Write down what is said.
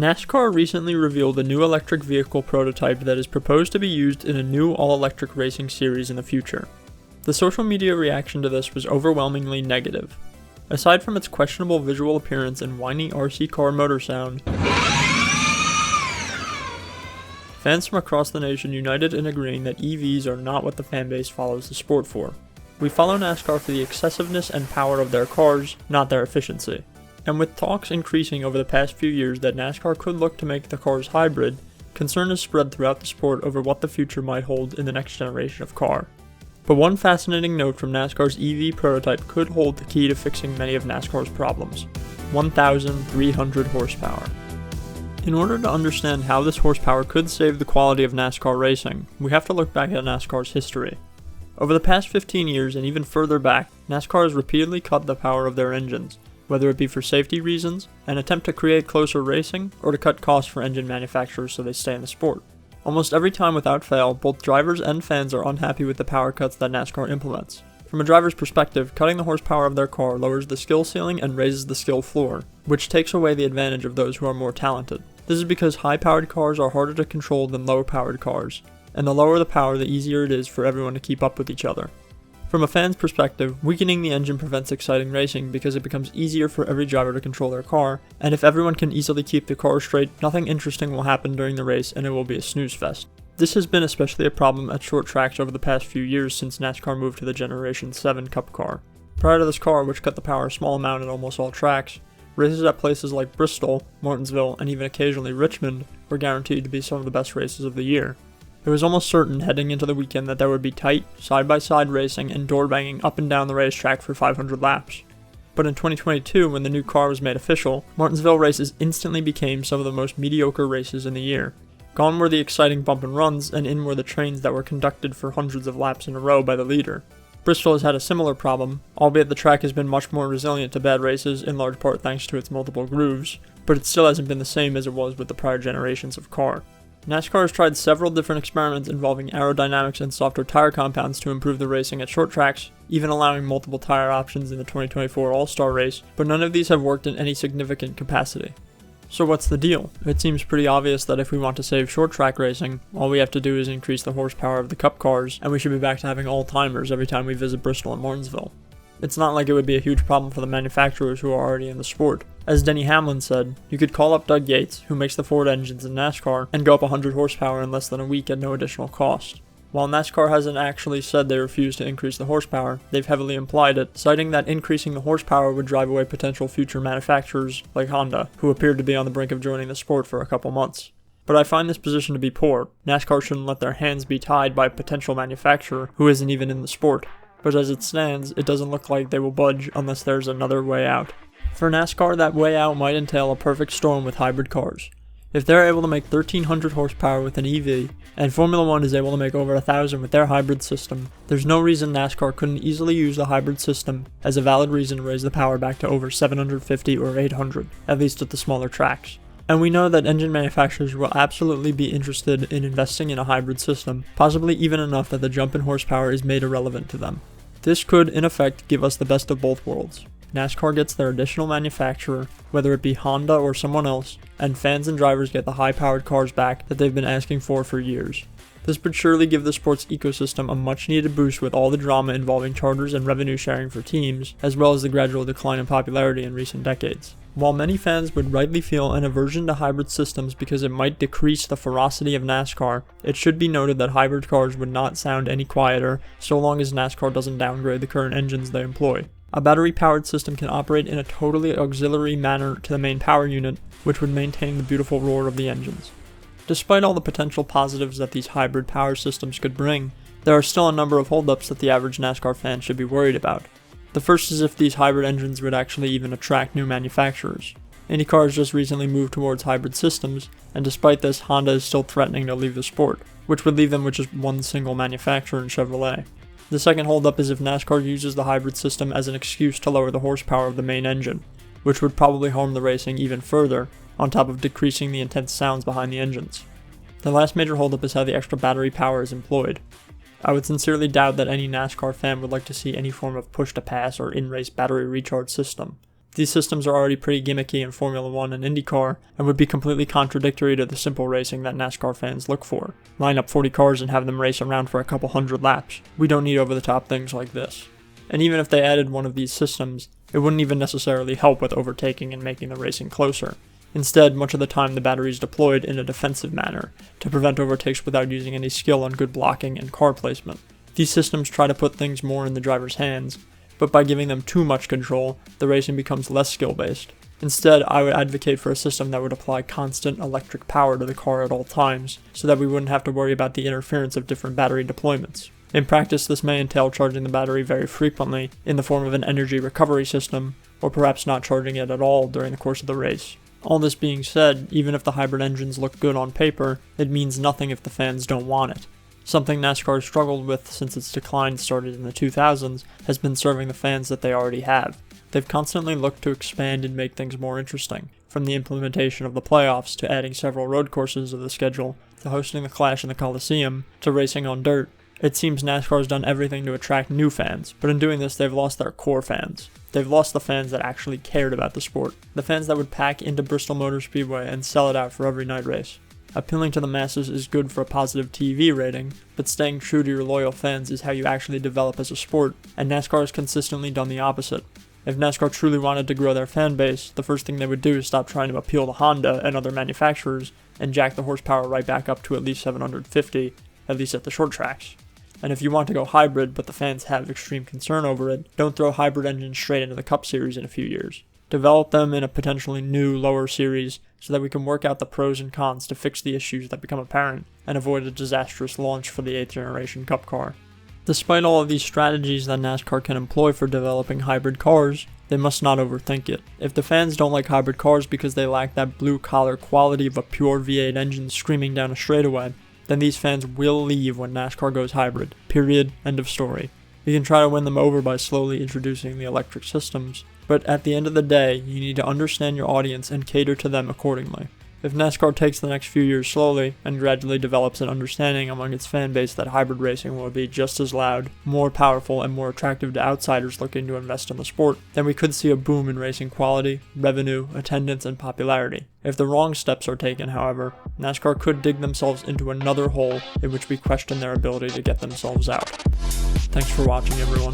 NASCAR recently revealed a new electric vehicle prototype that is proposed to be used in a new all-electric racing series in the future. The social media reaction to this was overwhelmingly negative. Aside from its questionable visual appearance and whiny RC car motor sound, fans from across the nation united in agreeing that EVs are not what the fanbase follows the sport for. We follow NASCAR for the excessiveness and power of their cars, not their efficiency. And with talks increasing over the past few years that NASCAR could look to make the cars hybrid, concern is spread throughout the sport over what the future might hold in the next generation of car. But one fascinating note from NASCAR's EV prototype could hold the key to fixing many of NASCAR's problems: 1,300 horsepower. In order to understand how this horsepower could save the quality of NASCAR racing, we have to look back at NASCAR's history. Over the past 15 years and even further back, NASCAR has repeatedly cut the power of their engines, whether it be for safety reasons, an attempt to create closer racing, or to cut costs for engine manufacturers so they stay in the sport. Almost every time without fail, both drivers and fans are unhappy with the power cuts that NASCAR implements. From a driver's perspective, cutting the horsepower of their car lowers the skill ceiling and raises the skill floor, which takes away the advantage of those who are more talented. This is because high-powered cars are harder to control than low-powered cars, and the lower the power, the easier it is for everyone to keep up with each other. From a fan's perspective, weakening the engine prevents exciting racing because it becomes easier for every driver to control their car, and if everyone can easily keep the car straight, nothing interesting will happen during the race and it will be a snooze fest. This has been especially a problem at short tracks over the past few years since NASCAR moved to the Generation 7 Cup car. Prior to this car, which cut the power a small amount at almost all tracks, races at places like Bristol, Martinsville, and even occasionally Richmond were guaranteed to be some of the best races of the year. It was almost certain heading into the weekend that there would be tight, side-by-side racing and door-banging up and down the racetrack for 500 laps. But in 2022, when the new car was made official, Martinsville races instantly became some of the most mediocre races in the year. Gone were the exciting bump and runs, and in were the trains that were conducted for hundreds of laps in a row by the leader. Bristol has had a similar problem, albeit the track has been much more resilient to bad races, in large part thanks to its multiple grooves, but it still hasn't been the same as it was with the prior generations of car. NASCAR has tried several different experiments involving aerodynamics and softer tire compounds to improve the racing at short tracks, even allowing multiple tire options in the 2024 All-Star race, but none of these have worked in any significant capacity. So what's the deal? It seems pretty obvious that if we want to save short track racing, all we have to do is increase the horsepower of the Cup cars, and we should be back to having all-timers every time we visit Bristol and Martinsville. It's not like it would be a huge problem for the manufacturers who are already in the sport. As Denny Hamlin said, you could call up Doug Yates, who makes the Ford engines in NASCAR, and go up 100 horsepower in less than a week at no additional cost. While NASCAR hasn't actually said they refuse to increase the horsepower, they've heavily implied it, citing that increasing the horsepower would drive away potential future manufacturers like Honda, who appeared to be on the brink of joining the sport for a couple months. But I find this position to be poor. NASCAR shouldn't let their hands be tied by a potential manufacturer who isn't even in the sport. But as it stands, it doesn't look like they will budge unless there's another way out. For NASCAR, that way out might entail a perfect storm with hybrid cars. If they're able to make 1,300 horsepower with an EV, and Formula 1 is able to make over 1,000 with their hybrid system, there's no reason NASCAR couldn't easily use the hybrid system as a valid reason to raise the power back to over 750 or 800, at least at the smaller tracks. And we know that engine manufacturers will absolutely be interested in investing in a hybrid system, possibly even enough that the jump in horsepower is made irrelevant to them. This could, in effect, give us the best of both worlds. NASCAR gets their additional manufacturer, whether it be Honda or someone else, and fans and drivers get the high-powered cars back that they've been asking for years. This would surely give the sports ecosystem a much-needed boost with all the drama involving charters and revenue sharing for teams, as well as the gradual decline in popularity in recent decades. While many fans would rightly feel an aversion to hybrid systems because it might decrease the ferocity of NASCAR, it should be noted that hybrid cars would not sound any quieter so long as NASCAR doesn't downgrade the current engines they employ. A battery-powered system can operate in a totally auxiliary manner to the main power unit, which would maintain the beautiful roar of the engines. Despite all the potential positives that these hybrid power systems could bring, there are still a number of holdups that the average NASCAR fan should be worried about. The first is if these hybrid engines would actually even attract new manufacturers. IndyCar has just recently moved towards hybrid systems, and despite this, Honda is still threatening to leave the sport, which would leave them with just one single manufacturer in Chevrolet. The second holdup is if NASCAR uses the hybrid system as an excuse to lower the horsepower of the main engine, which would probably harm the racing even further, on top of decreasing the intense sounds behind the engines. The last major holdup is how the extra battery power is employed. I would sincerely doubt that any NASCAR fan would like to see any form of push-to-pass or in-race battery recharge system. These systems are already pretty gimmicky in Formula 1 and IndyCar, and would be completely contradictory to the simple racing that NASCAR fans look for. Line up 40 cars and have them race around for a couple hundred laps. We don't need over-the-top things like this. And even if they added one of these systems, it wouldn't even necessarily help with overtaking and making the racing closer. Instead, much of the time the battery is deployed in a defensive manner, to prevent overtakes without using any skill on good blocking and car placement. These systems try to put things more in the driver's hands, but by giving them too much control, the racing becomes less skill-based. Instead, I would advocate for a system that would apply constant electric power to the car at all times, so that we wouldn't have to worry about the interference of different battery deployments. In practice, this may entail charging the battery very frequently in the form of an energy recovery system, or perhaps not charging it at all during the course of the race. All this being said, even if the hybrid engines look good on paper, it means nothing if the fans don't want it. Something NASCAR has struggled with since its decline started in the 2000s has been serving the fans that they already have. They've constantly looked to expand and make things more interesting, from the implementation of the playoffs to adding several road courses of the schedule, to hosting the Clash in the Coliseum, to racing on dirt. It seems NASCAR has done everything to attract new fans, but in doing this they've lost their core fans. They've lost the fans that actually cared about the sport, the fans that would pack into Bristol Motor Speedway and sell it out for every night race. Appealing to the masses is good for a positive TV rating, but staying true to your loyal fans is how you actually develop as a sport, and NASCAR has consistently done the opposite. If NASCAR truly wanted to grow their fan base, the first thing they would do is stop trying to appeal to Honda and other manufacturers, and jack the horsepower right back up to at least 750, at least at the short tracks. And if you want to go hybrid but the fans have extreme concern over it, don't throw hybrid engines straight into the Cup Series in a few years. Develop them in a potentially new, lower series so that we can work out the pros and cons to fix the issues that become apparent and avoid a disastrous launch for the 8th generation Cup car. Despite all of these strategies that NASCAR can employ for developing hybrid cars, they must not overthink it. If the fans don't like hybrid cars because they lack that blue-collar quality of a pure V8 engine screaming down a straightaway, then these fans will leave when NASCAR goes hybrid. Period. End of story. You can try to win them over by slowly introducing the electric systems, but at the end of the day, you need to understand your audience and cater to them accordingly. If NASCAR takes the next few years slowly and gradually develops an understanding among its fan base that hybrid racing will be just as loud, more powerful, and more attractive to outsiders looking to invest in the sport, then we could see a boom in racing quality, revenue, attendance, and popularity. If the wrong steps are taken, however, NASCAR could dig themselves into another hole in which we question their ability to get themselves out. Thanks for watching, everyone.